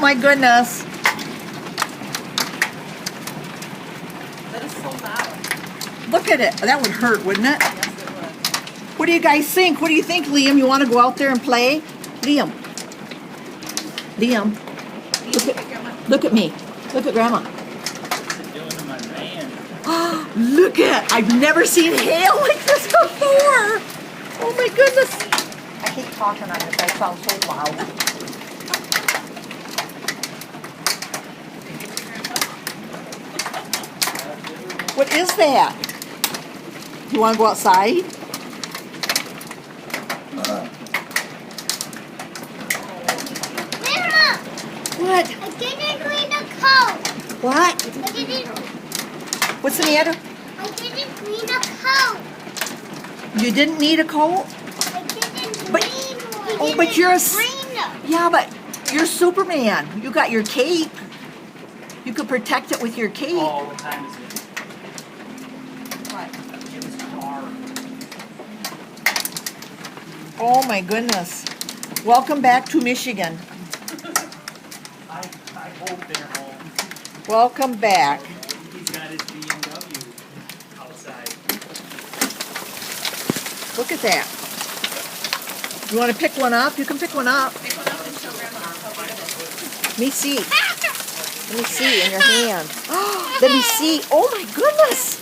my goodness. That is so loud. Look at it. That would hurt, wouldn't it? Yes, it would. What do you guys think? What do you think, Liam? You want to go out there and play? Liam. Liam. Look at me. Look at Grandma. Doing to my man. Look at, I've never seen hail like this before. Oh my goodness. I hate talking on this. I sound so loud. What is that? You want to go outside? Grandma, What? I didn't clean the coat. What? I didn't. What's the matter? I didn't clean the coat. You didn't need a coat? I didn't But- clean one. oh, but you're a s- Clean them. Yeah, but you're Superman. You got your cape. You could protect it with your cape. Oh, what time is it? What? It was car. Oh my goodness. Welcome back to Michigan. I hope they're home. Welcome back. He's got his BMW outside. Look at that. You want to pick one up? You can pick one up. Pick one up and show Grandma how big it is. Let me see. Let me see in your hand. Let me see. Oh my goodness.